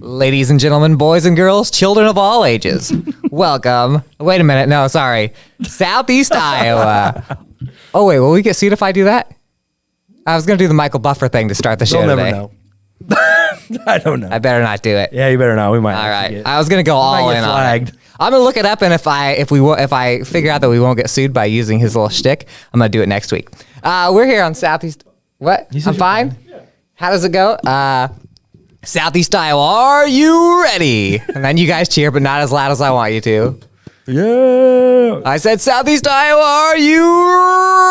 Ladies and gentlemen, boys and girls, children of all ages, welcome. Wait a minute. No, sorry. Southeast Iowa. Oh, wait. Will we get sued if I do that? I was going to do the Michael Buffer thing to start the show You'll today. never know. I don't know. I better not do it. Yeah, you better not. We might. All right. I was going to go all in flagged. on it. I'm going to look it up, and if I figure out that we won't get sued by using his little shtick, I'm going to do it next week. We're here on Southeast. What? I'm fine? Yeah. How does it go? Southeast Iowa, are you ready? And then you guys cheer, but not as loud as I want you to. Yeah. I said, Southeast Iowa, are you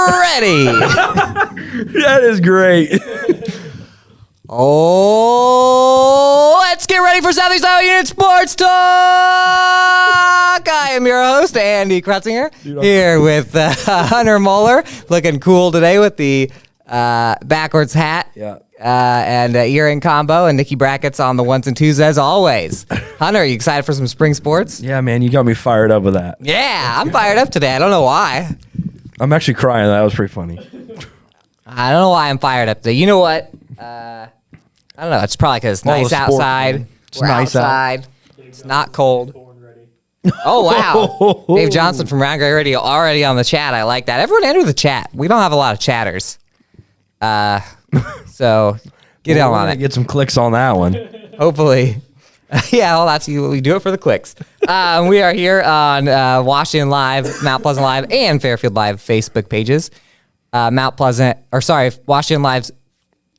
ready? That is great. Oh, let's get ready for Southeast Iowa Union Sports Talk. I am your host, Andy Kretzinger, here with Hunter Moeller, looking cool today with the backwards hat. Yeah. And earring combo, and Nikki Brackett's on the ones and twos as always. Hunter, are you excited for some spring sports? Yeah, man, you got me fired up with that. Yeah, I'm fired up today. I don't know why. I'm actually crying. That was pretty funny. I don't know why I'm fired up today. You know what? I don't know. It's probably because it's nice outside. We're nice outside. It's not cold. Oh, wow. Dave Johnson from Round Gray Radio already on the chat. I like that. Everyone enter the chat. We don't have a lot of chatters. So get on it. Get some clicks on that one. Hopefully. Yeah, well, that's we do it for the clicks. We are here on Washington Live, Mount Pleasant Live, and Fairfield Live Facebook pages. Washington Live's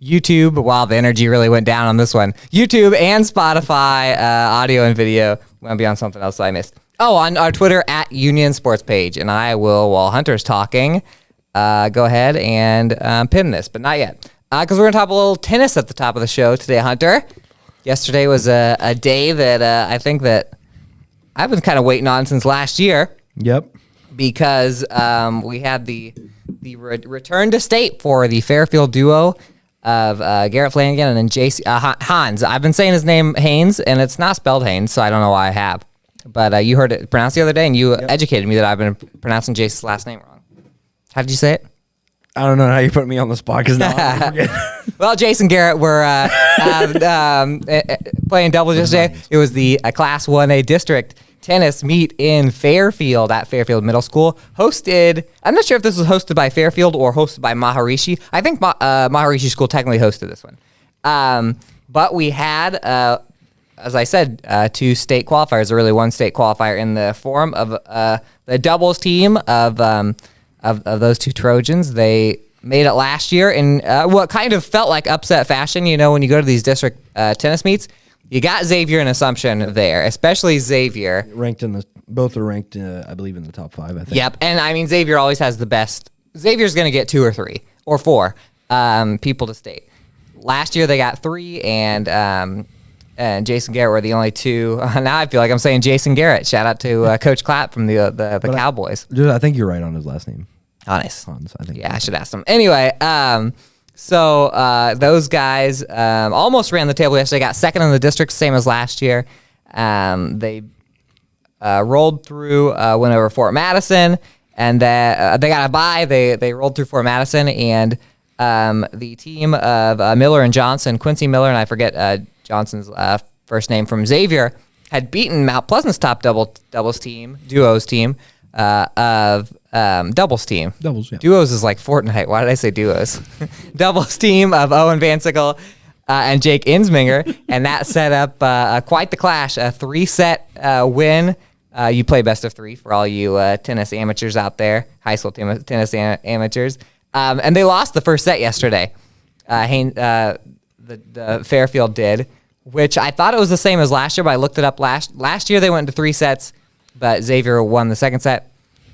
YouTube. Wow, the energy really went down on this one. YouTube and Spotify, audio and video. I'm going to be on something else that I missed. Oh, on our Twitter at Union Sports page. And I will, while Hunter's talking, go ahead and pin this, but not yet. Because we're going to talk a little tennis at the top of the show today, Hunter. Yesterday was a day that I think that I've been kind of waiting on since last year. Yep. Because we had the return to state for the Fairfield duo of Garrett Flanagan and JC Hans. I've been saying his name Haynes, and it's not spelled Haynes, so I don't know why I have. But you heard it pronounced the other day, and you educated me that I've been pronouncing Jason's last name wrong. How did you say it? I don't know how you put me on the spot because now I forget. Well, Jason Garrett were playing doubles yesterday. Nice. It was the Class 1A district tennis meet in Fairfield at Fairfield Middle School. Hosted, I'm not sure if this was hosted by Fairfield or hosted by Maharishi. I think Maharishi School technically hosted this one. But we had, as I said, two state qualifiers, or really one state qualifier in the form of the doubles team of those two Trojans. They made it last year in what kind of felt like upset fashion. You know, when you go to these district tennis meets, you got Xavier and Assumption there, especially Xavier. Both are ranked, I believe, in the top 5, I think. Yep, and I mean, Xavier always has the best. Xavier's going to get 2 or 3 or 4 people to state. Last year they got 3, and Jason Garrett were the only 2. Now I feel like I'm saying Jason Garrett. Shout out to Coach Clapp from the Cowboys. I think you're right on his last name. Hans, I think. Yeah, I should ask him. Anyway, so those guys almost ran the table yesterday. Got second in the district, same as last year. They rolled through, went over Fort Madison, and they got a bye. They rolled through Fort Madison, and the team of Miller and Johnson, Quincy Miller, and I forget Johnson's first name, from Xavier, had beaten Mount Pleasant's top duos team of doubles team. Doubles, yeah. Duos is like Fortnite. Why did I say duos? Doubles team of Owen Van Sickle and Jake Insminger, and that set up quite the clash. A 3-set win. You play best of 3 for all you tennis amateurs out there, high school tennis amateurs. And they lost the first set yesterday. The Fairfield did, which I thought it was the same as last year, but I looked it up last year. They went into 3 sets, but Xavier won the second set.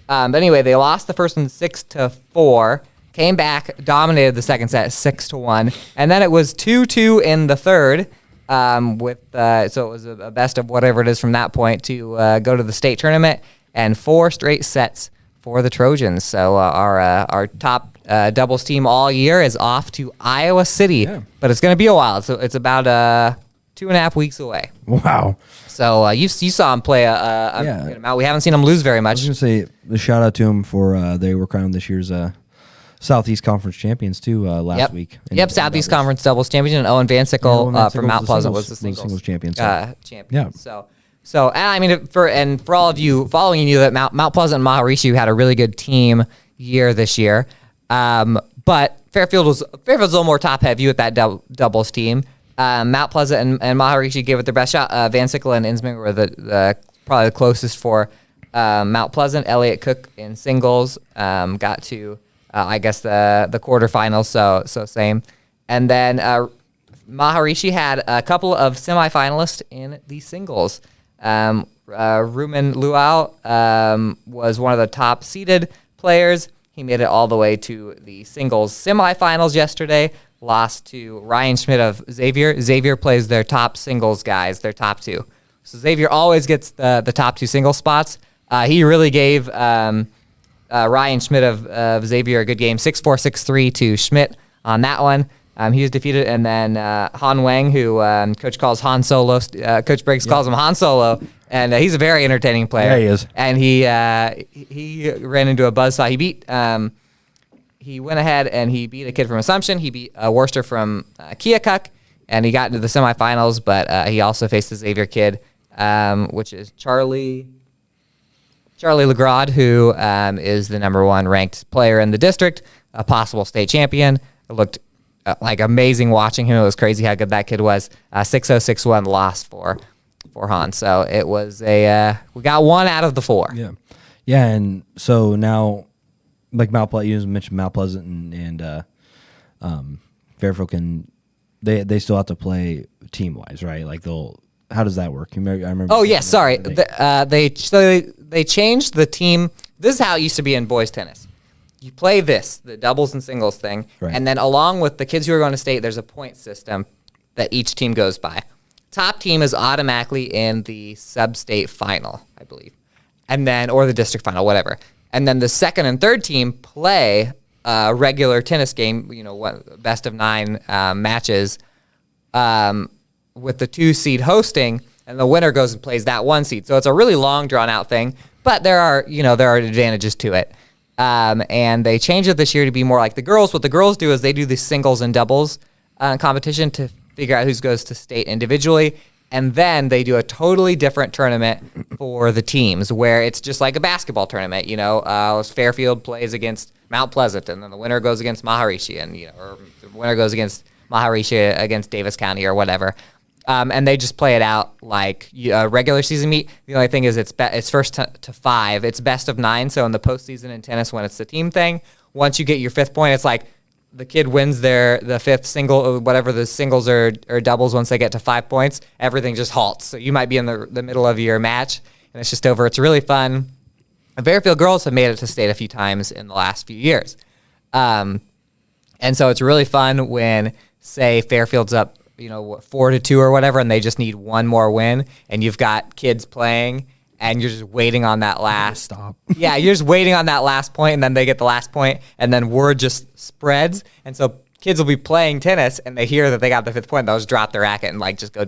But anyway, they lost the first one 6-4, came back, dominated the second set 6-1, and then it was 2-2 in the third. So it was a best of whatever it is from that point to go to the state tournament, and 4 straight sets for the Trojans. So our top doubles team all year is off to Iowa City, but it's going to be a while. So it's about 2.5 weeks away. Wow. So you saw him play a good amount. We haven't seen him lose very much. I was going to say the shout out to him for they were crowned this year's Southeast Conference champions too last week. Yep, Southeast Conference doubles champion, and Owen Vancicle from Mount Pleasant was the singles champion. Champion. Yeah. So, and I mean, for all of you following, you that Mount Pleasant and Maharishi had a really good team year this year, but Fairfield's a little more top heavy with that doubles team. Mount Pleasant and Maharishi gave it their best shot. Vancicle and Insminger were the probably the closest for Mount Pleasant. Elliott Cook in singles got to I guess the quarterfinals. So same, and then Maharishi had a couple of semifinalists in the singles. Rumen Luau was one of the top seeded players. He made it all the way to the singles semifinals yesterday, lost to Ryan Schmidt of Xavier. Xavier plays their top singles guys, their top two. So Xavier always gets the top two single spots. He really gave Ryan Schmidt of Xavier a good game, 6-4, 6-3 to Schmidt on that one. He was defeated, and then Han Wang, who Coach calls Han Solo, Coach Briggs calls him Han Solo, and he's a very entertaining player. Yeah, he is. And he ran into a buzzsaw. He went ahead and he beat a kid from Assumption. He beat Worcester from Keokuk, and he got into the semifinals, but he also faced the Xavier kid, which is Charlie Legrad, who is the number one ranked player in the district, a possible state champion. It looked like amazing watching him. It was crazy how good that kid was. 6-0, 6-1 loss for Han. So it was we got one out of the four. Yeah, and so now, like you mentioned Mount Pleasant and Fairfield they still have to play team wise, right? Like how does that work? I remember. Oh yeah, sorry. They changed the team. This is how it used to be in boys tennis. You play the doubles and singles thing, right. And then along with the kids who are going to state, there's a point system that each team goes by. Top team is automatically in the sub-state final, I believe, and then or the district final, whatever. And then the second and third team play a regular tennis game, best of 9 matches, with the 2 seed hosting, and the winner goes and plays that 1 seed. So it's a really long, drawn out thing, but there are advantages to it. And they changed it this year to be more like the girls. What the girls do is they do the singles and doubles competition to figure out who goes to state individually. And then they do a totally different tournament for the teams where it's just like a basketball tournament. Fairfield plays against Mount Pleasant, and then the winner goes against Maharishi, and or the winner goes against Maharishi against Davis County or whatever. And they just play it out like a regular season meet. The only thing is it's first to 5. It's best of 9. So in the postseason in tennis, when it's the team thing, once you get your 5th point, it's like the kid wins the 5th single, or whatever the singles or doubles. Once they get to 5 points, everything just halts. So you might be in the middle of your match, and it's just over. It's really fun. The Fairfield girls have made it to state a few times in the last few years. And so it's really fun when, say, Fairfield's up 4-2 or whatever, and they just need one more win, and you've got kids playing, and you're just waiting on that last stop. Yeah, you're just waiting on that last point, and then they get the last point, and then word just spreads, and so kids will be playing tennis, and they hear that they got the 5th point, they'll just drop their racket and just go,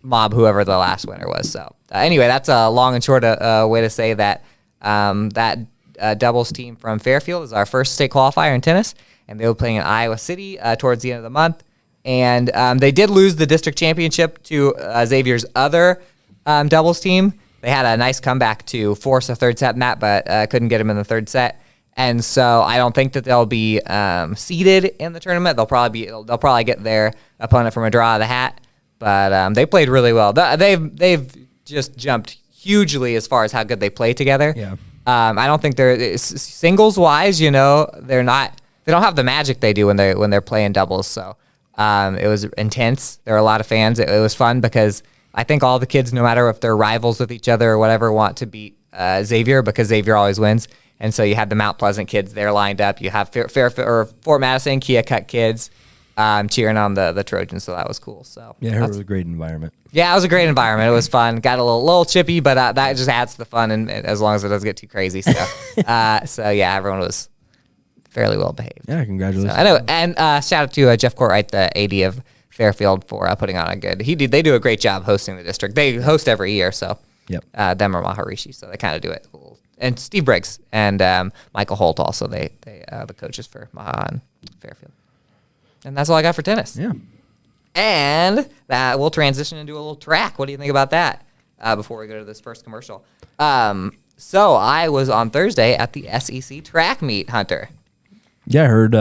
mob whoever the last winner was. So anyway, that's a long and short way to say that doubles team from Fairfield is our first state qualifier in tennis, and they were playing in Iowa City towards the end of the month. And they did lose the district championship to Xavier's other doubles team. They had a nice comeback to force a 3rd set in that, but couldn't get him in the 3rd set. And so I don't think that they'll be seeded in the tournament. They'll probably get their opponent from a draw of the hat. But they played really well. They've just jumped hugely as far as how good they play together. Yeah. I don't think they're singles wise. They're not. They don't have the magic they do when they're playing doubles. So. It was intense. There were a lot of fans. It was fun because I think all the kids, no matter if they're rivals with each other or whatever, want to beat Xavier because Xavier always wins. And so you had the Mount Pleasant kids there lined up. You have Fort Madison, Keokuk kids cheering on the Trojans. So that was cool. So yeah, it was a great environment. Yeah, it was a great environment. It was fun. Got a little chippy, but that just adds to the fun, and as long as it doesn't get too crazy. So so yeah, everyone was fairly well behaved. Yeah, congratulations. So, I know, and shout out to Jeff Courtwright, the AD of Fairfield, for putting on a good. They do a great job hosting the district. They host every year, so yep. Them or Maharishi, so they kind of do it a and Steve Briggs and Michael Holt also. They the coaches for Maha and Fairfield. And that's all I got for tennis. Yeah. And that we'll transition into a little track. What do you think about that? Before we go to this first commercial. So I was on Thursday at the SEC track meet, Hunter. Yeah, I heard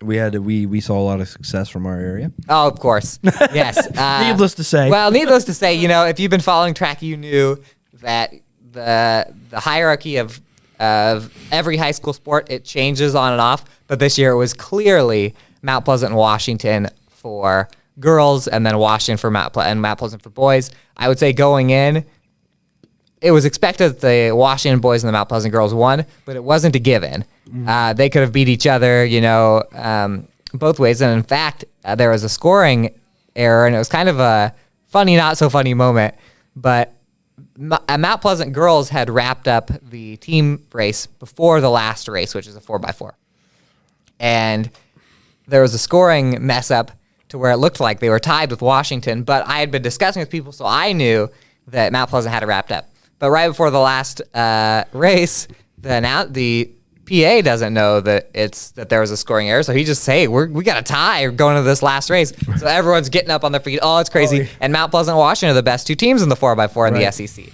we saw a lot of success from our area. Oh, of course. Yes. Needless to say. Well, needless to say, if you've been following track, you knew that the hierarchy of every high school sport, it changes on and off. But this year it was clearly Mount Pleasant and Washington for girls, and then Washington for Mount Pleasant for boys. I would say going in, it was expected that the Washington boys and the Mount Pleasant girls won, but it wasn't a given. They could have beat each other, both ways. And in fact, there was a scoring error, and it was kind of a funny, not so funny moment. But Mount Pleasant girls had wrapped up the team race before the last race, which is a 4x4. And there was a scoring mess up to where it looked like they were tied with Washington, but I had been discussing with people, so I knew that Mount Pleasant had it wrapped up. But right before the last race, the PA doesn't know that there was a scoring error, so he just say, we got a tie going to this last race. So everyone's getting up on their feet. Oh, it's crazy. Yeah. And Mount Pleasant and Washington are the best two teams in the 4x4 in Right. the SEC.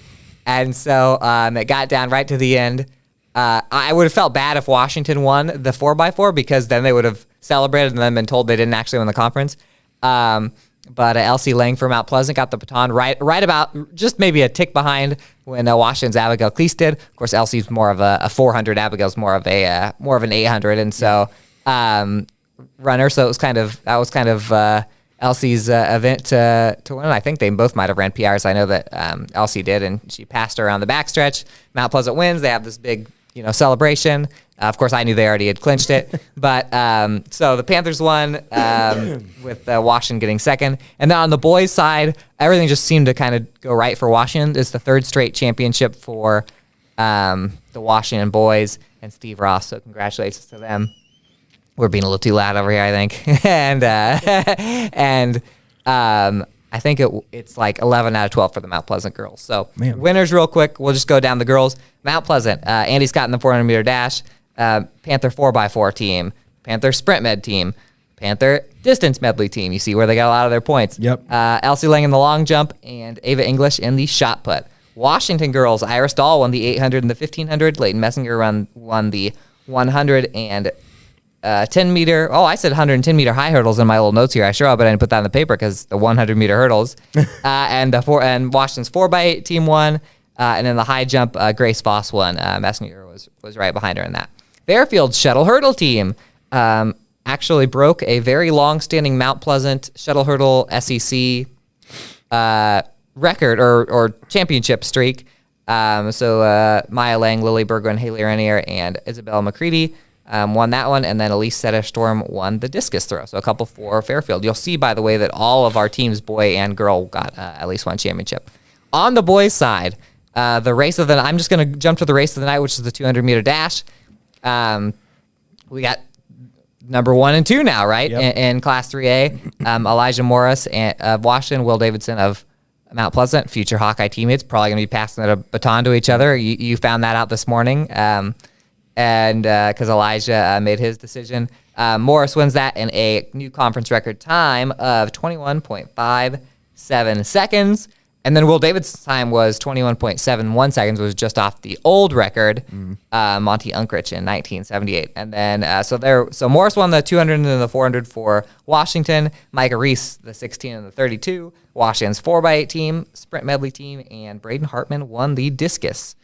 And so it got down right to the end. I would have felt bad if Washington won the 4x4 because then they would have celebrated and then been told they didn't actually win the conference. But Elsie Lang from Mount Pleasant got the baton right about just maybe a tick behind when Washington's Abigail Cleese did. Of course, Elsie's more of a 400. Abigail's more of an 800, and so runner. So that was kind of Elsie's event to win. I think they both might have ran PRs. I know that Elsie did, and she passed her around the backstretch. Mount Pleasant wins. They have this big celebration. Of course, I knew they already had clinched it. But so the Panthers won with Washington getting second. And then on the boys' side, everything just seemed to kind of go right for Washington. It's the third straight championship for the Washington boys and Steve Ross. So congratulations to them. We're being a little too loud over here, I think. and I think it's like 11 out of 12 for the Mount Pleasant girls. So winners real quick. We'll just go down the girls. Mount Pleasant, Andy Scott in the 400-meter dash. Panther 4x4 team, Panther sprint med team, Panther distance medley team. You see where they got a lot of their points. Yep. Elsie Lang in the long jump and Ava English in the shot put. Washington girls, Iris Dahl won the 800 and the 1500. Leighton Messinger won the 100 and 10-meter. Oh, I said 110-meter high hurdles in my little notes here. I sure hope I didn't put that on the paper because the 100-meter hurdles. And Washington's 4x8 team won. And in the high jump, Grace Voss won. Messinger was right behind her in that. Fairfield's shuttle hurdle team actually broke a very long-standing Mount Pleasant shuttle hurdle SEC record or championship streak. So Maya Lang, Lily Bergwin, Haley Renier, and Isabel McCready won that one, and then Elise Seta-Storm won the discus throw. So a couple for Fairfield. You'll see, by the way, that all of our teams, boy and girl, got at least one championship. On the boys' side, the race of the night, I'm just going to jump to the race of the night, which is the 200-meter dash. We got number 1 and 2 now, right? Yep. In Class 3A. Elijah Morris of Washington, Will Davidson of Mount Pleasant, future Hawkeye teammates, probably going to be passing a baton to each other. You found that out this morning. And because Elijah made his decision. Morris wins that in a new conference record time of 21.57 seconds. And then Will Davidson's time was 21.71 seconds, was just off the old record, Monty Unkrich in 1978. And then, so Morris won the 200 and the 400 for Washington. Micah Reese, the 16 and the 32. Washington's 4x8 team, sprint medley team, and Braden Hartman won the discus.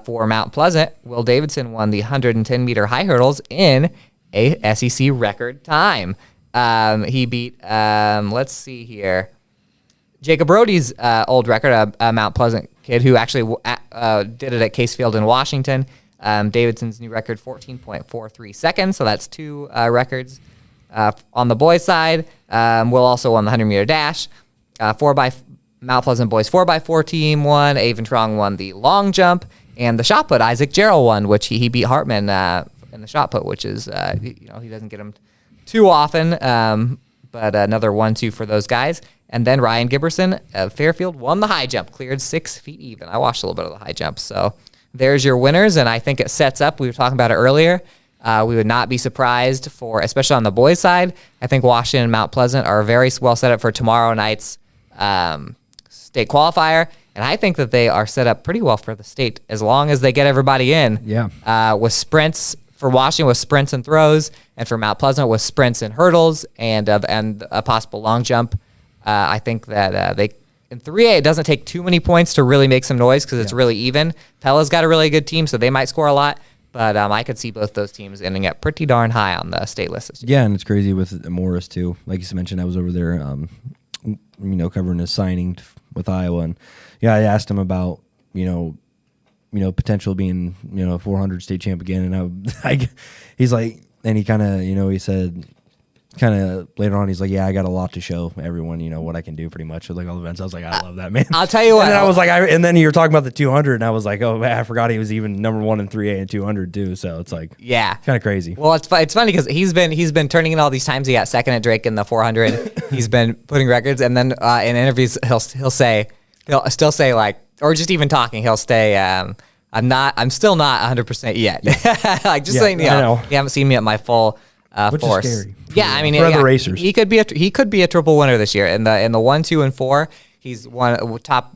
For Mount Pleasant, Will Davidson won the 110-meter high hurdles in a SEC record time. He beat, let's see here, Jacob Brody's old record, a Mount Pleasant kid who actually did it at Case Field in Washington. Davidson's new record, 14.43 seconds, so that's two records. On the boys' side, Will also won the 100-meter dash. Mount Pleasant boys 4x4 team won. Avon Trong won the long jump. And the shot put, Isaac Gerald won, which he beat Hartman in the shot put, which is, he doesn't get them too often, but another 1-2 for those guys. And then Ryan Giberson of Fairfield won the high jump, cleared 6 feet even. I watched a little bit of the high jump, so there's your winners, and I think it sets up. We were talking about it earlier. We would not be surprised especially on the boys' side. I think Washington and Mount Pleasant are very well set up for tomorrow night's state qualifier, and I think that they are set up pretty well for the state as long as they get everybody in. Yeah. With sprints for Washington, with sprints and throws, and for Mount Pleasant with sprints and hurdles, and a possible long jump. I think that they. In 3A, it doesn't take too many points to really make some noise because it's really even. Pella's got a really good team, so they might score a lot. But I could see both those teams ending up pretty darn high on the state list this year. Yeah, and it's crazy with Morris, too. Like you mentioned, I was over there, covering his signing with Iowa. And, yeah, I asked him about, potential being, a 400 state champ again. And he's like, and he kind of, he said, kind of later on, he's like, yeah, I got a lot to show everyone, what I can do pretty much with like all the events. I was like, I love that, man. I'll tell you what. And then I was like, and then you were talking about the 200, and I was like, oh, man, I forgot he was even number 1 in 3A and 200 too. So it's like, yeah, kind of crazy. Well, it's funny because he's been turning in all these times. He got second at Drake in the 400. He's been putting records, and then in interviews he'll still say like, or just even talking, he'll say, I'm still not 100% yet. Like just saying, you haven't seen me at my full Which force. is scary. Yeah, I mean, for other racers, he could be a triple winner this year in the 1, 2, and 4. He's one top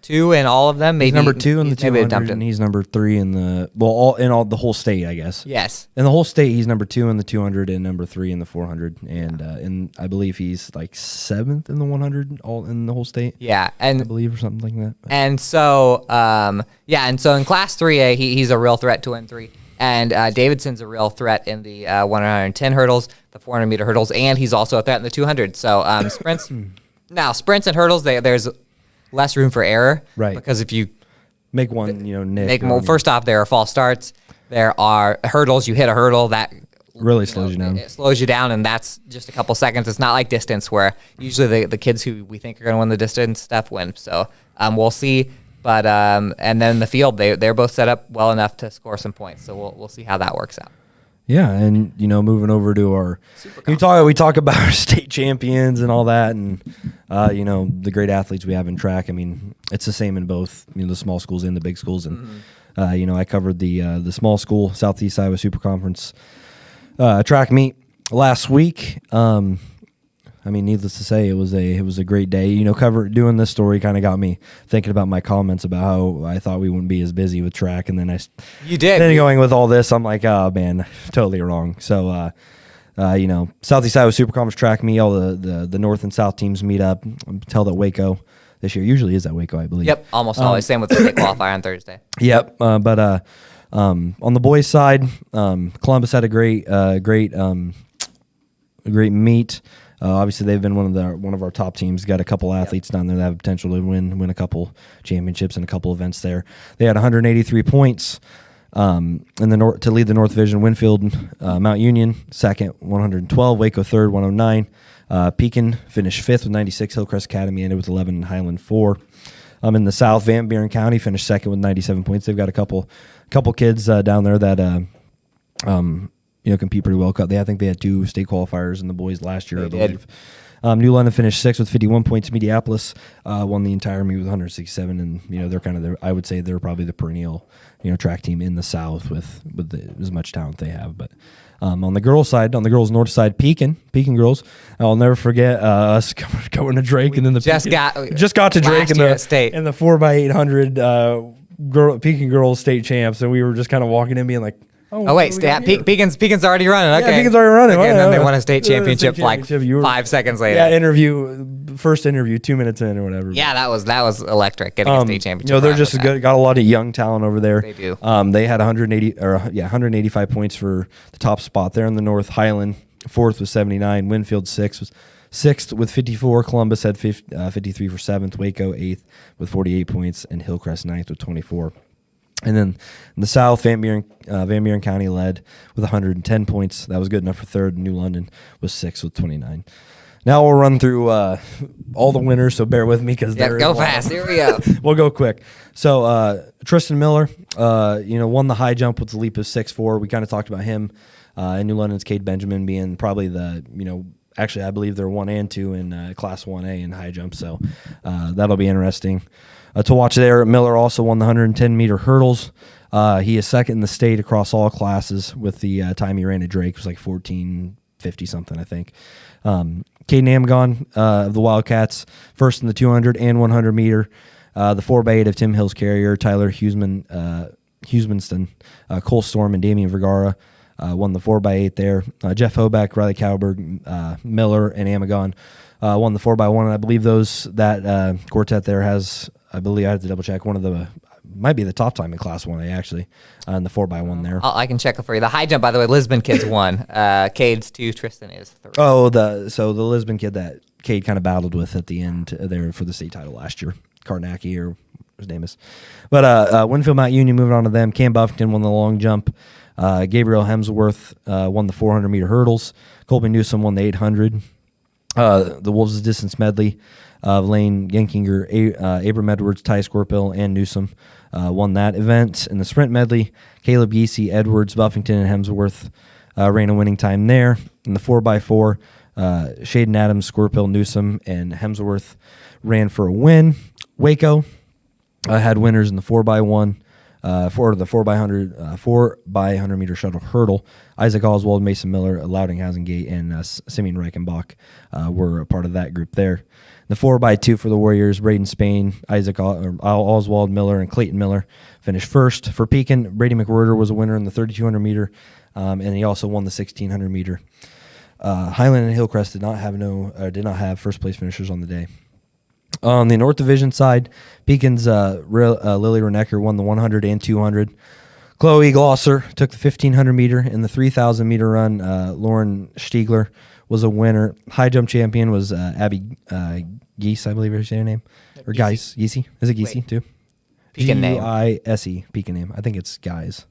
2 in all of them. Maybe he's number 2 in the 200, in. and he's number 3 in the the whole state, I guess. Yes, in the whole state, he's number 2 in the 200 and number 3 in the 400, and I believe he's like 7th in the 100 all in the whole state. Yeah, and I believe or something like that. And so, and so in Class 3A, he's a real threat to win 3. And Davidson's a real threat in the 110 hurdles, the 400-meter hurdles, and he's also a threat in the 200. So sprints and hurdles, there's less room for error, right? Because if you make one, nick. First off, there are false starts. There are hurdles. You hit a hurdle that really slows you down. It slows you down, and that's just a couple seconds. It's not like distance where usually the kids who we think are going to win the distance stuff win. So we'll see. But and then the field, they're both set up well enough to score some points. So we'll see how that works out. Yeah, and moving over to our, we talk about our state champions and all that, and the great athletes we have in track. I mean, it's the same in both the small schools and the big schools. And I covered the small school Southeast Iowa Super Conference track meet last week. I mean, needless to say, it was a great day. Doing this story kind of got me thinking about my comments about how I thought we wouldn't be as busy with track, and then you did. Then going with all this, I'm like, oh man, totally wrong. So, Southeast Iowa Super Conference track meet, all the North and South teams meet up. I'm held at Waco this year. Usually is at Waco, I believe. Yep, almost always. Same with the state qualifier on Thursday. Yep, but on the boys' side, Columbus had a great meet. Obviously, they've been one of our top teams. Got a couple athletes down there that have potential to win a couple championships and a couple events there. They had 183 points in the to lead the North Division. Winfield, Mount Union second, 112. Waco third, 109. Pekin finished fifth with 96. Hillcrest Academy ended with 11. And Highland 4. In the South, Van Buren County finished second with 97 points. They've got a couple kids down there that compete pretty well. I think they had 2 state qualifiers in the boys last year, I believe. New London finished 6th with 51 points. Mediapolis won the entire meet with 167, and they're kind of I would say they're probably the perennial track team in the South with as much talent they have. But on the girls' side, on the girls' north side, Pekin girls, I'll never forget us going to Drake, and then the just got to Drake in the 4x800 Pekin girls state champs, and we were just kind of walking in being like, Oh wait, Pekin's already running. Okay, yeah, Pekin's already running. Okay, and then they won a state championship like 5 seconds later. Yeah, first interview, 2 minutes in or whatever. Yeah, that was electric. Getting a state championship. They're just good. Got a lot of young talent over there. They do. They had 185 points for the top spot there in the North. Highland 4th with 79. Winfield 6th with 54. Columbus had 53 for 7th. Waco 8th with 48 points, and Hillcrest 9th with 24. And then in the South, Van Buren County led with 110 points. That was good enough for 3rd. New London was 6th with 29. Now we'll run through all the winners, so bear with me because go fast. Here we go. We'll go quick. So Tristan Miller, won the high jump with the leap of 6'4". We kind of talked about him. And New London's Cade Benjamin being probably actually I believe they're 1 and 2 in Class 1A in high jump. So that'll be interesting. To watch there, Miller also won the 110-meter hurdles. He is second in the state across all classes with the time he ran at Drake. It was like 14:50 something, I think. Caden Amagon of the Wildcats, first in the 200 and 100-meter. The 4x8 of Tim Hills Carrier, Tyler Hughesmanston, Cole Storm, and Damian Vergara won the 4x8 there. Jeff Hoback, Riley Cowberg, Miller, and Amagon won the 4x1. And I believe that quartet there has, I have to double check, one of the might be the top time in Class 1A actually, in the 4x1 there. I can check it for you. The high jump, by the way, Lisbon kids won. Cade's 2, Tristan is 3. Oh, the Lisbon kid that Cade kind of battled with at the end there for the state title last year, Karnacki or his name is. But Winfield Mount Union, moving on to them. Cam Buffington won the long jump. Gabriel Hemsworth won the 400-meter hurdles. Colby Newsom won the 800. The Wolves' distance medley. Lane Yankinger, Abram Edwards, Ty Scorpill, and Newsom won that event. In the sprint medley, Caleb Geesey, Edwards, Buffington, and Hemsworth ran a winning time there. In the 4x4, Shaden Adams, Scorpill, Newsom, and Hemsworth ran for a win. Waco had winners in the 4x1, for the 4x100 meter shuttle hurdle. Isaac Oswald, Mason Miller, Loudon Hasengate, and Simeon Reichenbach were a part of that group there. The 4x2 for the Warriors, Braden Spain, Oswald Miller, and Clayton Miller finished first. For Pekin, Brady McWhirter was a winner in the 3,200 meter, and he also won the 1,600 meter. Highland and Hillcrest did not have first place finishers on the day. On the North Division side, Pekin's Lily Renecker won the 100 and 200. Chloe Glosser took the 1,500 meter. In the 3,000 meter run, Lauren Stiegler was a winner. High jump champion was Abby Geese, I believe is her name. Or Geese. Geese. Is it Geese too? Pekin name. G-U-I-S-E. Pekin name. I think it's Guys.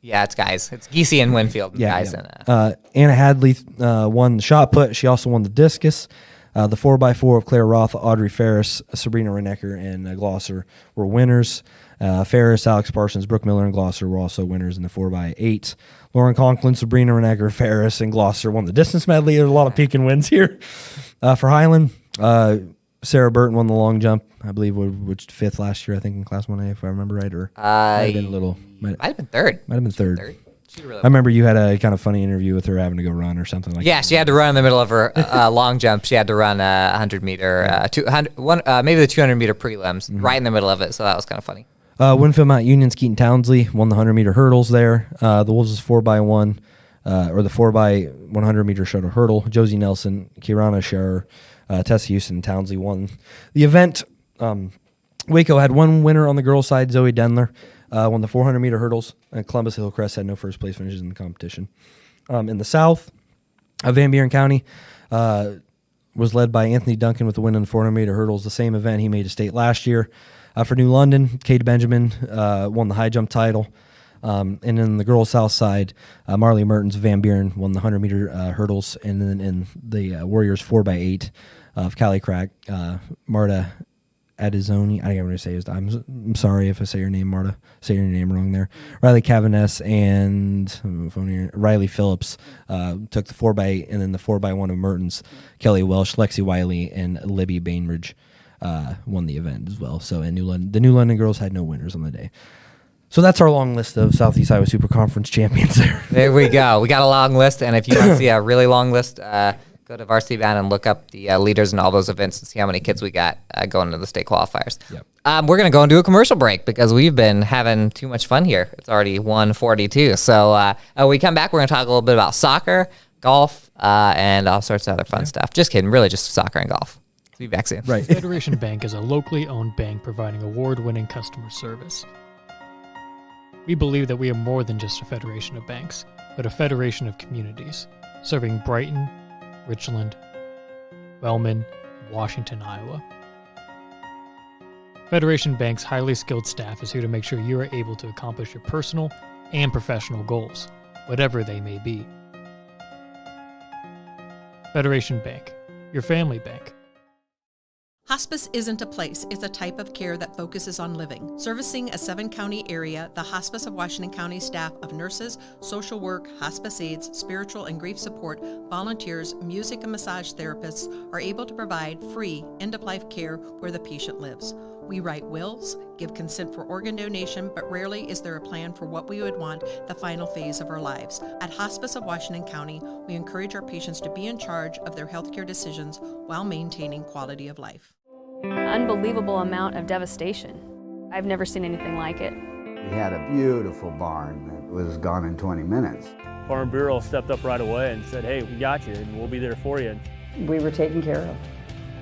Yeah, it's Guys. It's Geesey and Winfield. Yeah, Guys. Yeah. Anna Hadley won the shot put. She also won the discus. The 4x4 of Claire Roth, Audrey Ferris, Sabrina Renecker, and Glosser were winners. Ferris, Alex Parsons, Brooke Miller, and Glosser were also winners in the 4x8. Lauren Conklin, Sabrina Renecker, Ferris, and Glosser won the distance medley. There's a lot of Pekin wins here. For Highland, Sarah Burton won the long jump, I believe, which 5th last year, I think, in Class 1A, if I remember right. Or might have been a little. Might have been 3rd. Might have been 3rd. Really I remember you had a kind of funny interview with her having to go run or something like that. Yeah, she had to run in the middle of her long jump. She had to run a 100 meter, 200, maybe the 200 meter prelims right in the middle of it. So that was kind of funny. Winfield Mount Union's Keaton Townsley won the 100 meter hurdles there. The Wolves' 4x1 or the 4x100 meter shuttle hurdle. Josie Nelson, Kirana Scherer, Tessa Houston, and Townsley won the event. Waco had one winner on the girls' side, Zoe Denler. Won the 400 meter hurdles, and Columbus Hillcrest had no first place finishes in the competition. In the South, Van Buren County was led by Anthony Duncan with the win in the 400 meter hurdles, the same event he made to state last year. For New London, Kate Benjamin won the high jump title. And in the girls' South side, Marley Mertens of Van Buren won the 100 meter hurdles, and then in the Warriors 4x8 of Cali Crack, Marta Adizoni, I don't know how to say his name. I'm sorry if I say your name, Marta. Say your name wrong there. Riley Cavaness and Riley Phillips took the 4x8, and then the 4x1 of Mertens, Kelly Welsh, Lexi Wiley, and Libby Bainbridge won the event as well. So in the New London girls had no winners on the day. So that's our long list of Southeast Iowa Super Conference champions there. There we go. We got a long list, and if you want to see a really long list, go to Varsity Band and look up the leaders in all those events and see how many kids we got going into the state qualifiers. Yep. We're going to go and do a commercial break because we've been having too much fun here. It's already 1:42. So when we come back, we're going to talk a little bit about soccer, golf, and all sorts of other fun stuff. Just kidding. Really just soccer and golf. Be back soon. Right. Federation Bank is a locally owned bank providing award-winning customer service. We believe that we are more than just a federation of banks, but a federation of communities, serving Brighton, Richland, Wellman, and Washington, Iowa. Federation Bank's highly skilled staff is here to make sure you are able to accomplish your personal and professional goals, whatever they may be. Federation Bank, your family bank. Hospice isn't a place, it's a type of care that focuses on living. Servicing a 7-county area, the Hospice of Washington County staff of nurses, social work, hospice aides, spiritual and grief support, volunteers, music and massage therapists are able to provide free end-of-life care where the patient lives. We write wills, give consent for organ donation, but rarely is there a plan for what we would want the final phase of our lives. At Hospice of Washington County, we encourage our patients to be in charge of their healthcare decisions while maintaining quality of life. Unbelievable amount of devastation. I've never seen anything like it. We had a beautiful barn that was gone in 20 minutes. Farm Bureau stepped up right away and said, hey, we got you and we'll be there for you. We were taken care of.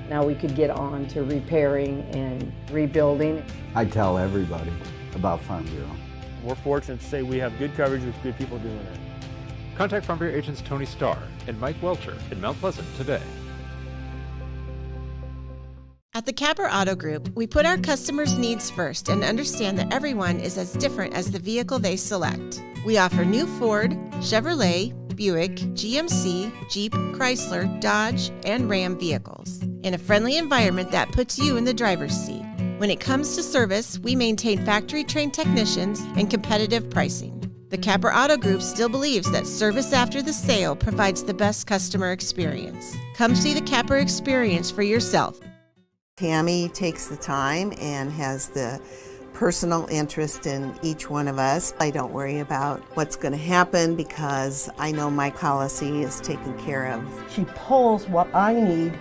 Now we could get on to repairing and rebuilding. I tell everybody about Farm Bureau. We're fortunate to say we have good coverage with good people doing it. Contact Farm Bureau agents Tony Starr and Mike Welcher in Mount Pleasant today. At the Capper Auto Group, we put our customers' needs first and understand that everyone is as different as the vehicle they select. We offer new Ford, Chevrolet, Buick, GMC, Jeep, Chrysler, Dodge, and Ram vehicles in a friendly environment that puts you in the driver's seat. When it comes to service, we maintain factory-trained technicians and competitive pricing. The Capper Auto Group still believes that service after the sale provides the best customer experience. Come see the Capper experience for yourself. Tammy takes the time and has the personal interest in each one of us. I don't worry about what's going to happen because I know my policy is taken care of. She pulls what I need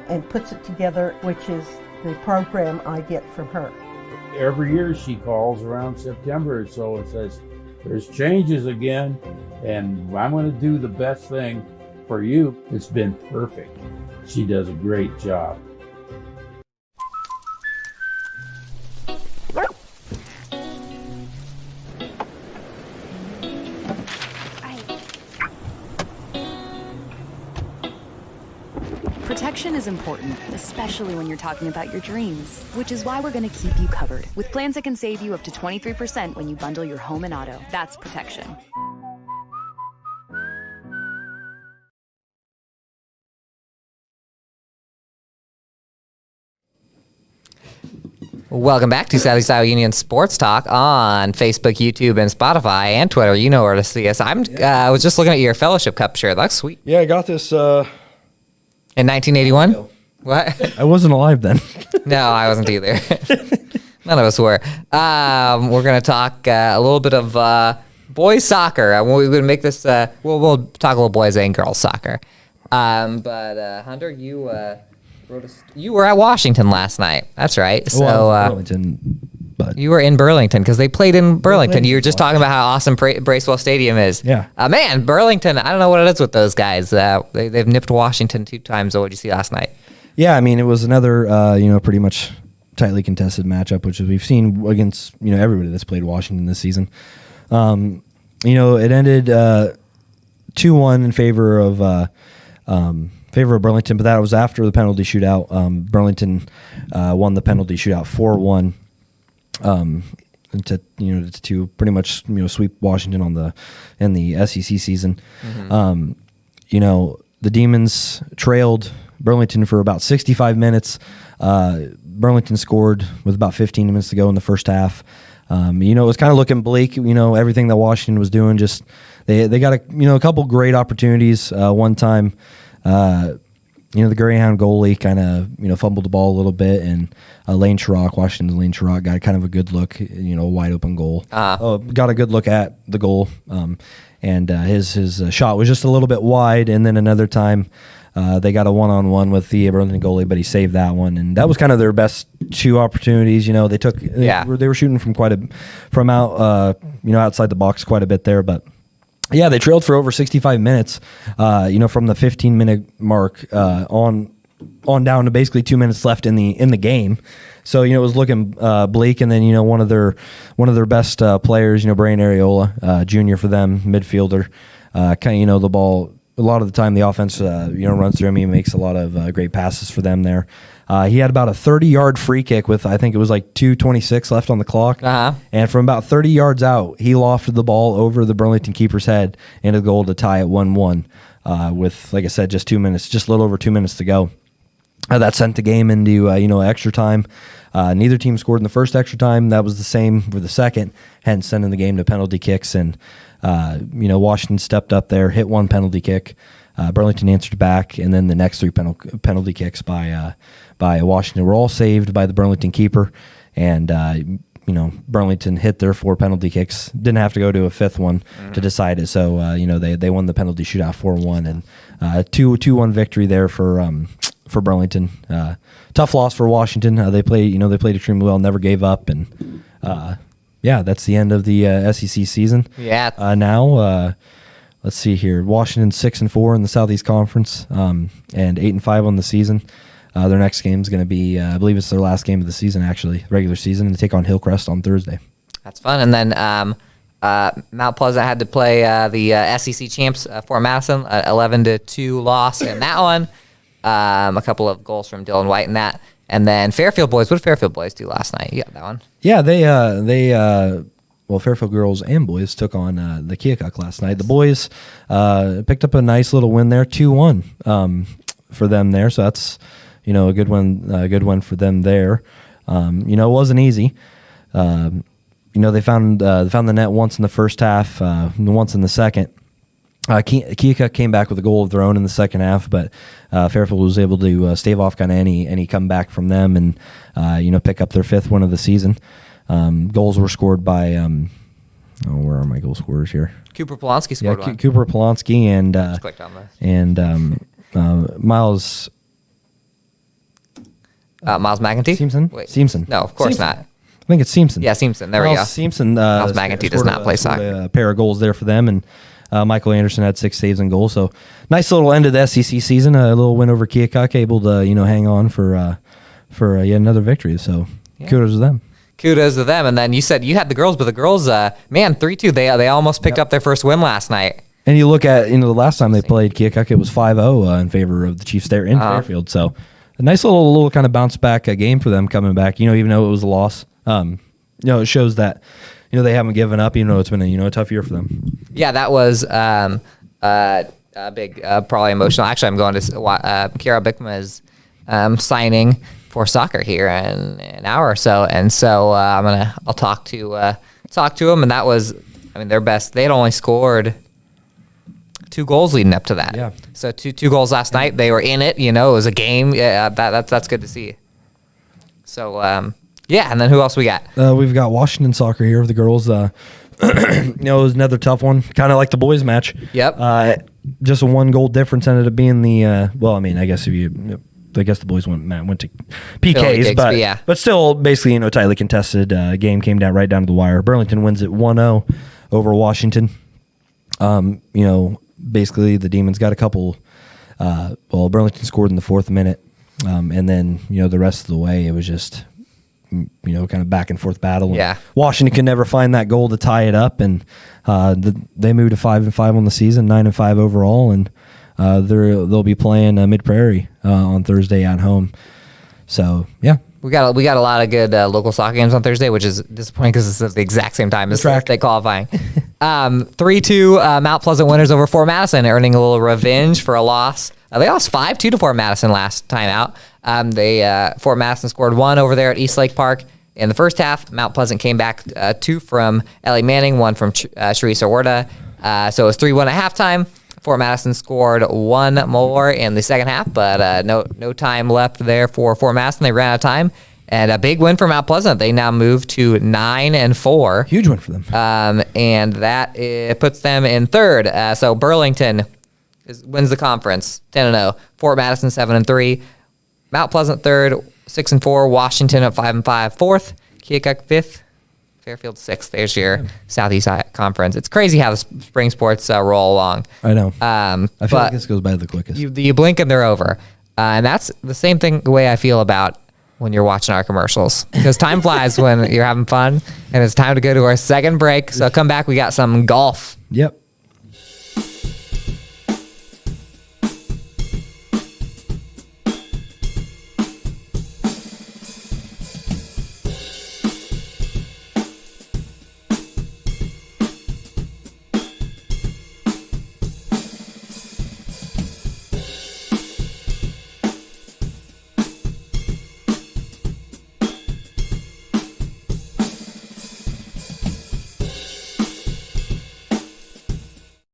and puts it together, which is the program I get from her. Every year she calls around September or so and says, there's changes again, and I'm going to do the best thing for you. It's been perfect. She does a great job. Protection is important, especially when you're talking about your dreams, which is why we're going to keep you covered with plans that can save you up to 23% when you bundle your home and auto. That's protection. Welcome back to Southeast Iowa Union Sports Talk on Facebook, YouTube, and Spotify, and Twitter. You know where to see us. I was just looking at your Fellowship Cup shirt. That's sweet. Yeah, I got this in 1981. What? I wasn't alive then. No, I wasn't either. None of us were. We're going to talk a little bit of boys soccer. We're going to make this. We'll talk a little boys and girls soccer. But Hunter, you you were at Washington last night. That's right. So Burlington, but you were in Burlington because they played in Burlington. You were just talking about how awesome Bracewell Stadium is. Yeah. Man, Burlington. I don't know what it is with those guys. They've nipped Washington 2 times. What did you see last night? Yeah, I mean, it was another, pretty much tightly contested matchup, which we've seen against, everybody that's played Washington this season. It ended 2-1 in favor of Burlington, but that was after the penalty shootout. Burlington won the penalty shootout 4-1 to pretty much sweep Washington in the SEC season. Mm-hmm. The Demons trailed Burlington for about 65 minutes. Burlington scored with about 15 minutes to go in the first half. It was kind of looking bleak. Everything that Washington was doing, just they got a couple great opportunities. One time, the Greyhound goalie kind of fumbled the ball a little bit, and Washington's Lane Sherrock got kind of a good look, a wide open goal. Got a good look at the goal, and his shot was just a little bit wide. And then another time, they got a one-on-one with the Burlington goalie, but he saved that one, and that was kind of their best 2 opportunities. They were shooting from outside the box quite a bit there, but. Yeah, they trailed for over 65 minutes, from the 15-minute mark on down to basically 2 minutes left in the game. So it was looking bleak, and then one of their best players, Brian Areola, junior for them, midfielder, the ball. A lot of the time, the offense runs through him. He makes a lot of great passes for them there. He had about a 30-yard free kick with, I think it was like 2:26 left on the clock. Uh-huh. And from about 30 yards out, he lofted the ball over the Burlington keeper's head into the goal to tie it 1-1 with, like I said, just a little over 2 minutes to go. That sent the game into, extra time. Neither team scored in the first extra time. That was the same for the second, hence sending the game to penalty kicks. And, Washington stepped up there, hit one penalty kick. Burlington answered back, and then the next 3 penalty kicks by Washington were all saved by the Burlington keeper. And Burlington hit their 4 penalty kicks. Didn't have to go to a 5th one to decide it. So they won the penalty shootout 4-1, and 2-1 victory there for Burlington. Tough loss for Washington. They played extremely well, never gave up, and that's the end of the SEC season. Yeah. Now. Let's see here. Washington 6-4 in the Southeast Conference, and 8-5 on the season. Their next game is going to be, I believe it's their last game of the season, actually, regular season, and they take on Hillcrest on Thursday. That's fun. And then Mount Pleasant had to play the SEC champs, Fort Madison, 11-2 loss in that one. A couple of goals from Dylan White in that. And then Fairfield boys. What did Fairfield boys do last night? You got that one? Yeah, Fairfield girls and boys took on the Keokuk last night. The boys picked up a nice little win there, 2-1 for them there. So that's a good one for them there. It wasn't easy. They found the net once in the first half, once in the second. Keokuk came back with a goal of their own in the second half, but Fairfield was able to stave off kind of any comeback from them and pick up their 5th win of the season. Goals were scored by where are my goal scorers here? Cooper Polonsky scored one. Cooper Polonsky and Just clicked on this. Miles McEntee? Seamson. No, of course Seamson. not. I think it's Seamson. Yeah, Seamson. There we go. Seamson. Miles McEntee does not play soccer. A pair of goals there for them, and Michael Anderson had 6 saves and goals. So nice little end of the SEC season. A little win over Keokuk, able to hang on for yet another victory. So kudos to them. Kudos to them. And then you said you had the girls, but the girls, 3-2. They almost picked up their first win last night. And you look at the last time they played Keokuk, it was 5-0 in favor of the Chiefs there in Fairfield. So a nice little kind of bounce back game for them coming back. Even though it was a loss, it shows that they haven't given up. Even though it's been a tough year for them. Yeah, that was big, probably emotional. Actually, I'm going to Kiara Bickma's signing for soccer here in an hour or so, and so I'll talk to them. And that was, their best. They had only scored 2 goals leading up to that. Yeah. So two goals last night. They were in it. It was a game. Yeah, that's good to see. So and then who else we got? We've got Washington soccer here. The girls. It was another tough one, kind of like the boys match. Yep. Just a 1 goal difference ended up being the. I guess the boys went to PKs, but still basically tightly contested game, came right down to the wire. Burlington wins it 1-0 over Washington. Basically the Demons got a couple. Burlington scored in the 4th minute, and then the rest of the way it was just kind of back and forth battle. Yeah. Washington could never find that goal to tie it up, and they moved to 5-5 on the season, 9-5 overall, and they'll be playing Mid Prairie on Thursday at home. So yeah, we got a lot of good local soccer games on Thursday, which is disappointing because it's at the exact same time as Thursday qualifying. 3-2 Mount Pleasant winners over Fort Madison, earning a little revenge for a loss. They lost 5-2 to Fort Madison last time out. Fort Madison scored 1 over there at East Lake Park in the first half. Mount Pleasant came back 2 from Ellie Manning, 1 from Teresa Huerta. So it was 3-1 at halftime. Fort Madison scored 1 more in the second half, but no time left there for Fort Madison. They ran out of time. And a big win for Mount Pleasant. They now move to 9-4. Huge win for them. And that puts them in 3rd. So Burlington wins the conference, 10-0. Fort Madison 7-3. Mount Pleasant 3rd, 6-4. Washington at 5-5, 4th. Keokuk 5th. Fairfield 6th. There's your Southeast Conference. It's crazy how the spring sports roll along. I know. I feel like this goes by the quickest. You blink and they're over. And that's the same way I feel about when you're watching our commercials, because time flies when you're having fun, and it's time to go to our second break. So come back. We got some golf. Yep.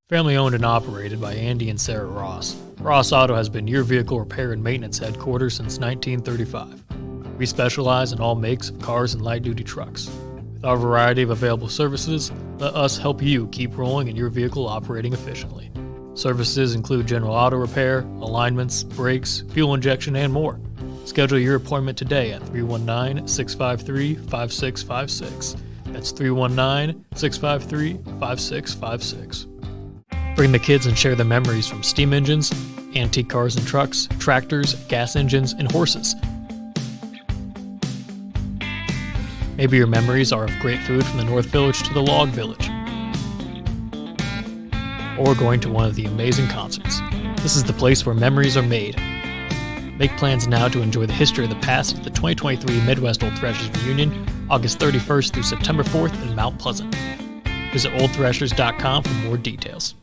Family owned and operated by Andy and Sarah Ross, Ross Auto has been your vehicle repair and maintenance headquarters since 1935. We specialize in all makes of cars and light-duty trucks. With our variety of available services, let us help you keep rolling and your vehicle operating efficiently. Services include general auto repair, alignments, brakes, fuel injection, and more. Schedule your appointment today at 319-653-5656. That's 319-653-5656. Bring the kids and share the memories from steam engines, antique cars and trucks, tractors, gas engines, and horses. Maybe your memories are of great food from the North Village to the Log Village, or going to one of the amazing concerts. This is the place where memories are made. Make plans now to enjoy the history of the past at the 2023 Midwest Old Threshers Reunion, August 31st through September 4th in Mount Pleasant. Visit oldthreshers.com for more details.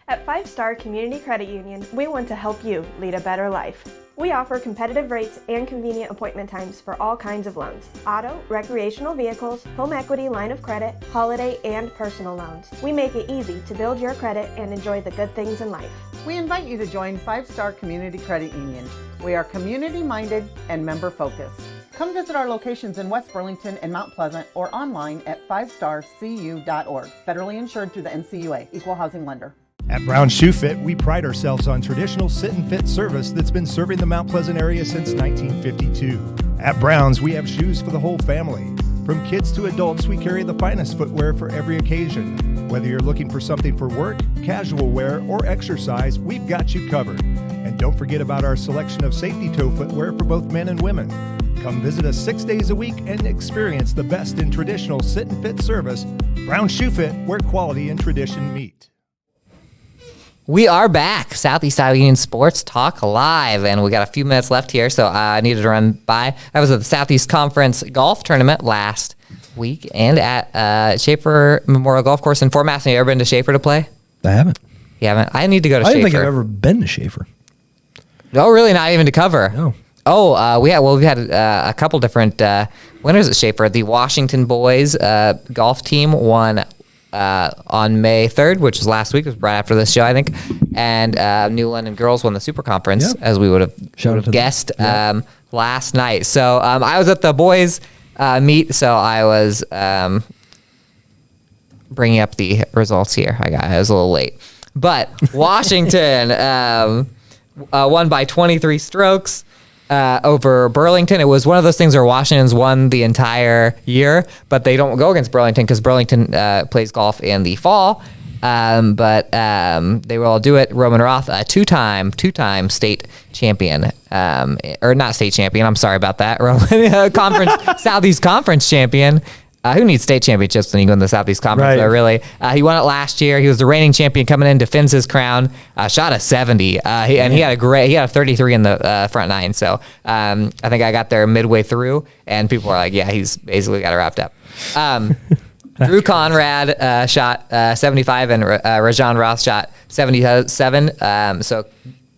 At 5 Star Community Credit Union, we want to help you lead a better life. We offer competitive rates and convenient appointment times for all kinds of loans: auto, recreational vehicles, home equity, line of credit, holiday, and personal loans. We make it easy to build your credit and enjoy the good things in life. We invite you to join 5 Star Community Credit Union. We are community-minded and member-focused. Come visit our locations in West Burlington and Mount Pleasant or online at 5starcu.org. Federally insured through the NCUA, Equal Housing Lender. At Brown Shoe Fit, we pride ourselves on traditional sit and fit service that's been serving the Mount Pleasant area since 1952. At Brown's, we have shoes for the whole family. From kids to adults, we carry the finest footwear for every occasion. Whether you're looking for something for work, casual wear, or exercise, we've got you covered. And don't forget about our selection of safety toe footwear for both men and women. Come visit us 6 days a week and experience the best in traditional sit and fit service. Brown Shoe Fit, where quality and tradition meet. We are back. Southeast Iowa Union Sports Talk Live, and we got a few minutes left here, so I needed to run by. I was at the Southeast Conference Golf Tournament last week and at Schaefer Memorial Golf Course in Fort Massey. You ever been to Schaefer to play? I haven't. You haven't? I need to go to Schaefer. I don't think I've ever been to Schaefer. No, really? Not even to cover? No. Oh, we've had a couple different winners at Schaefer. The Washington boys golf team won on May 3rd, which was last week. It was right after this show, I think. And New London girls won the Super Conference, as we would have guessed last night. So I was at the boys meet, so I was bringing up the results here. I was a little late. But Washington won by 23 strokes. Over Burlington. It was one of those things where Washington's won the entire year, but they don't go against Burlington because Burlington plays golf in the fall. But they will all do it. Roman Roth, a two-time state champion, or not state champion. I'm sorry about that. Roman conference Southeast Conference champion. Who needs state championships when you go in the Southeast Conference? Right. Really, he won it last year. He was the reigning champion coming in, defends his crown. Shot a 70, he had a 33 in the front nine. So I think I got there midway through, and people were like, "Yeah, he's basically got it wrapped up." Drew Conrad shot 75, and Rajan Roth shot 77. So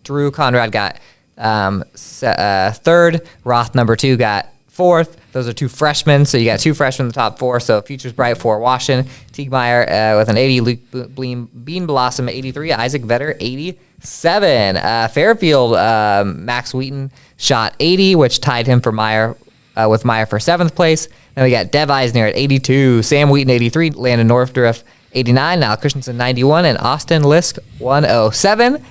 Drew Conrad got third. Roth number 2 got fourth. Those are 2 freshmen, so you got 2 freshmen in the top 4. So future's bright for Washington. Teigmeyer with an 80, Luke Bean Blossom 83, Isaac Vetter 87. Fairfield, Max Wheaton shot 80, which tied him for Meyer with Meyer for 7th place. Then we got Dev Eisner at 82, Sam Wheaton 83, Landon Norfdriff 89, Al Christensen 91, and Austin Lisk 107.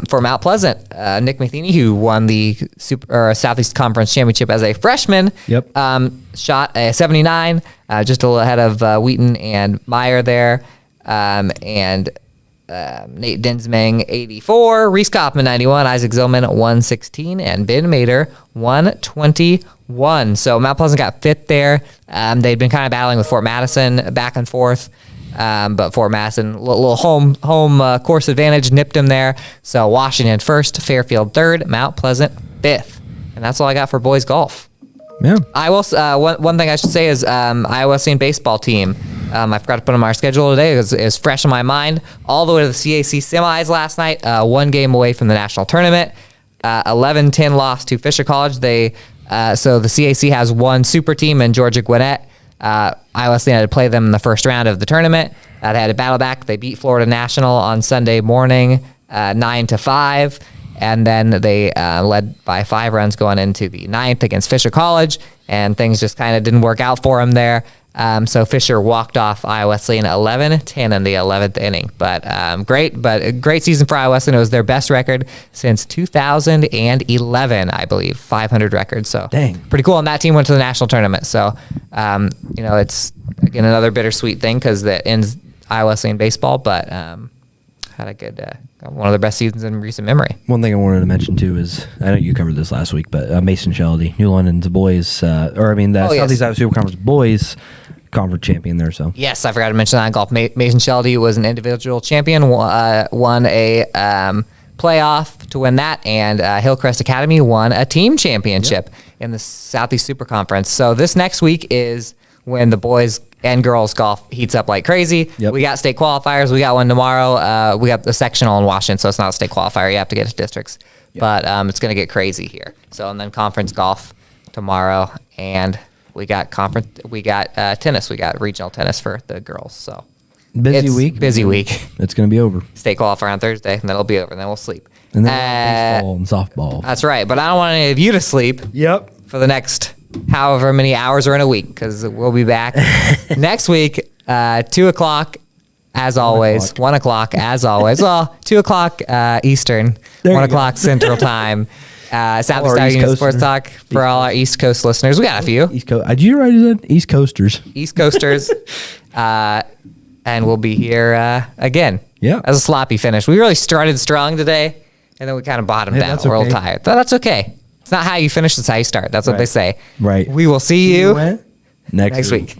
For Mount Pleasant, Nick Matheny, who won the Southeast Conference Championship as a freshman, shot a 79, just a little ahead of Wheaton and Meyer there, and Nate Dinsmang 84, Reese Kaufman 91, Isaac Zillman 116, and Ben Mader 121. So Mount Pleasant got 5th there. They'd been kind of battling with Fort Madison back and forth. But Fort Madison, little home course advantage, nipped him there. So Washington 1st, Fairfield 3rd, Mount Pleasant 5th. And that's all I got for boys golf. Yeah. I will. One thing I should say is Iowa State baseball team. I forgot to put on our schedule today. It's fresh in my mind. All the way to the CAC semis last night. 1 game away from the national tournament. 11-10 loss to Fisher College. So the CAC has 1 super team in Georgia Gwinnett. Iowa Wesleyan had to play them in the first round of the tournament. They had to battle back. They beat Florida National on Sunday morning, 9-5. And then they led by 5 runs going into the 9th against Fisher College, and things just kind of didn't work out for them there. So Fisher walked off Iowa Wesleyan 11-10 in the 11th inning. But a great season for Iowa Wesleyan. It was their best record since 2011, I believe, 500 records. So dang, pretty cool. And that team went to the national tournament. So it's again another bittersweet thing because that ends Iowa Wesleyan baseball, but had a good one of the best seasons in recent memory. One thing I wanted to mention too is, I know you covered this last week, but Mason Sheldy, New London's boys, Southeast Iowa Super Conference boys conference champion there. So yes, I forgot to mention that in golf. Mason Sheldy was an individual champion, won a playoff to win that, and Hillcrest Academy won a team championship in the Southeast Super Conference. So this next week is when the boys and girls golf heats up like crazy. We got state qualifiers. We got one tomorrow. We got the sectional in Washington, so it's not a state qualifier. You have to get to districts. But it's going to get crazy here. So, and then conference golf tomorrow, and we got tennis. We got regional tennis for the girls. So busy week. It's going to be over. State qualifier on Thursday, and then it'll be over, and then we'll sleep. And then baseball and softball. That's right. But I don't want any of you to sleep. For the next however many hours are in a week, because we'll be back next week, 2 o'clock as always, 1 o'clock as always. Well, 2 o'clock Eastern, 1 o'clock Central Time. Southeast Iowa Union Sports Talk for all our East Coast listeners. We got a few. East Coast. Did you write it? East Coasters. East Coasters. And we'll be here again. Yeah. As a sloppy finish. We really started strong today, and then we kind of bottomed out. We're a little tired. But that's okay. It's not how you finish, it's how you start. That's what they say. Right. We will see you next week.